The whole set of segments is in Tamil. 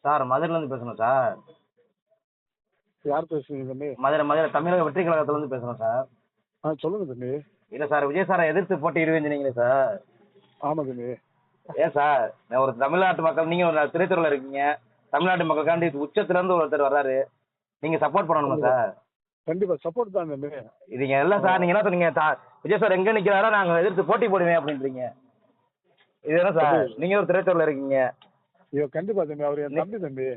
சார் மதுரையிலேருந்து பேசுகிறோம் சார். யார் பேசுறீங்க தம்பி? மதுரை தமிழக வெற்றி கழகத்துலேருந்து பேசுகிறோம் சார். சொல்லுங்க தம்பி. இல்லை சார், விஜய் சாரை எதிர்த்து போட்டியிடுவேன்னு சொன்னீங்களே சார். ஆமா தம்பி. ஏன் சார், நான் ஒரு தமிழ்நாட்டு மக்கள், நீங்கள் ஒரு திரைத்துறையில் இருக்கீங்க, தமிழ்நாட்டு மக்களுக்காண்டி உச்சத்துலேருந்து ஒருத்தர் வர்றாரு, நீங்கள் சப்போர்ட் பண்ணணுமா சார்? கண்டிப்பா சப்போர்ட் தான் தம்பி. இதுங்க இல்லை சார், நீங்கள் என்ன சொன்னீங்க, விஜய் சார் எங்கே நிற்கிறாரோ நாங்கள் எதிர்த்து போட்டி போடுவேன் அப்படின்றீங்க. இது என்ன சார், நீங்கள் ஒரு திரைத்துறையில் இருக்கீங்க. ஐயோ கண்டிப்பா தம்பி, அவர் என் தம்பி தம்பி.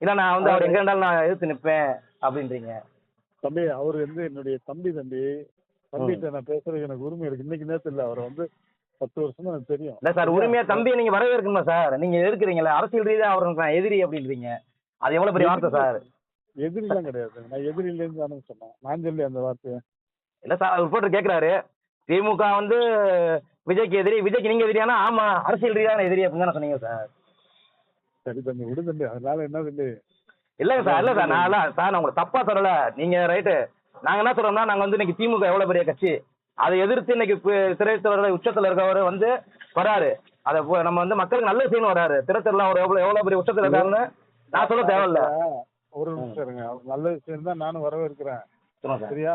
இல்லை நான் வந்து அவர் எங்கே இருந்தாலும் நான் எதிர்த்து நிற்பேன் அப்படின்றீங்க. தம்பி அவர் வந்து என்னுடைய தம்பி தம்பி. தம்பிகிட்ட நான் பேசுறதுக்கு எனக்கு உரிமை இருக்கு. இன்னைக்கு நேரத்தில் இல்லை, அவர் வந்து 10 வருஷமா எனக்கு தெரியும். இல்லை சார், உரிமையா தம்பியை நீங்கள் வரவேற்கணுமா சார்? நீங்கள் எதிர்க்கிறீங்களா, அரசியல் ரீதியாக அவருக்கு நான் எதிரி அப்படின்றீங்க. அது எவ்வளோ பெரிய வார்த்தை சார்? எதிரிலாம் கிடையாது, நான் எதிரிலேருந்து தானே சொன்னேன், நான் சொல்லி அந்த வார்த்தையை. இல்லை சார், அவர் ரிப்போர்ட்டர் கேட்குறாரு, திமுக வந்து விஜய்க்கு எதிரி, விஜய்க்கு நீங்கள் எதிரியானா ஆமாம் அரசியல் ரீதியான எதிரி அப்படின்னு தானே சொன்னீங்க சார். சரி தம்பி விடு தம்பி, அதனால என்ன தம்பி? இல்லைங்க சார், இல்லை சார், நான் சார் நான் உங்களை தப்பாக சொல்லலை. நீங்கள் ரைட்டு, நாங்கள் என்ன சொல்கிறோம்னா, நாங்கள் வந்து இன்னைக்கு திமுக எவ்வளோ பெரிய கட்சி, அதை எதிர்த்து இன்னைக்கு திரைத்துறை உச்சத்தில் இருக்கவர் வந்து வராரு, அதை நம்ம வந்து மக்களுக்கு நல்ல செய்யணும் வராரு. திரைத்துறையில் அவர் எவ்வளோ பெரிய உச்சத்தில் இருக்காருன்னு நான் சொல்ல தேவையில்ல. ஒரு நிமிஷம் இருங்க, அவர் நல்ல விஷயம் தான் நானும் வரவேற்கிறேன். சொல்லுங்க சார். சரியா,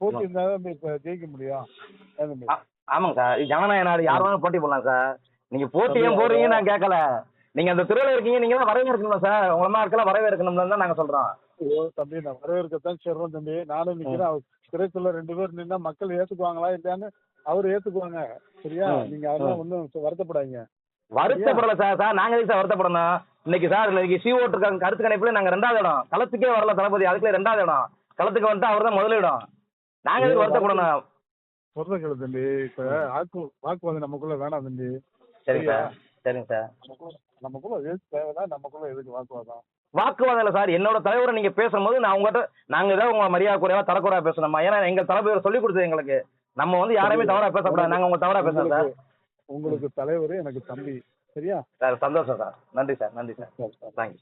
போட்டி இருந்தா தான் இப்ப ஜெயிக்க முடியும். ஆமாங்க சார், ஜனநாயக நாடு, யார் வேணாலும் போட்டி போடலாம் சார். நீங்க போட்டி ஏன் போடுறீங்க நான் கேட்கல. நீங்க அந்த துறையில இருக்கீங்க, நீங்க தான் வரவேற்கணும் சார். உங்களமா இருக்கலாம் வரவேற்கணும்னு தான் நாங்க சொல்றோம். ஐயோ தம்பி, நான் வரவேற்கத்தான் சொல்றோம் தம்பி. நானும் நிக்கிறேன். திரைத்துள்ள 2 பேர் நின்னா மக்கள் ஏத்துக்குவாங்களா இல்லையான்னு அவர் ஏத்துக்குவாங்க. சரியா, நீங்க அதெல்லாம் ஒன்றும் வருத்தப்படாதீங்க. வருத்தப்படல சார். சார் நாங்க எதுக்கு சார் வருத்தப்படணும்? இன்னைக்கு சார், இன்னைக்கு சிஓட்டு இருக்காங்க, கருத்து கணிப்புல நாங்க 2வது இடம், களத்துக்கே வரல தளபதி, அதுக்குள்ள 2வது இடம், களத்துக்கு வந்துட்டு அவர் தான் முதலிடம். நாங்க எதுக்கு வருத்தப்படணும்? சொல்றீங்களா தம்பி, இப்ப வாக்குவாதம் நமக்குள்ள வேணாம் தம்பி. சரிங்க சார், சரிங்க சார். நமக்குள்ள எதுக்கு தேவைன்னா, நமக்குள்ள எதுக்கு வாக்குவாதம்? வாக்குவாதம் இல்லை சார். என்னோட தலைவரை நீங்க பேசும்போது நான் உங்கள்கிட்ட, நாங்க ஏதாவது உங்க மரியாதை குறைவா தரக்குறைவா பேசணுமா? ஏன்னா எங்க தலைவர் சொல்லி கொடுத்தது எங்களுக்கு, நம்ம வந்து யாரையுமே தவறா பேசக்கூடாது. நாங்க உங்க தவறா பேசுறோம் சார். உங்களுக்கு தலைவர் எனக்கு தம்பி. சரியா சார், சந்தோஷம் சார். நன்றி சார், நன்றி சார், தேங்க்யூ.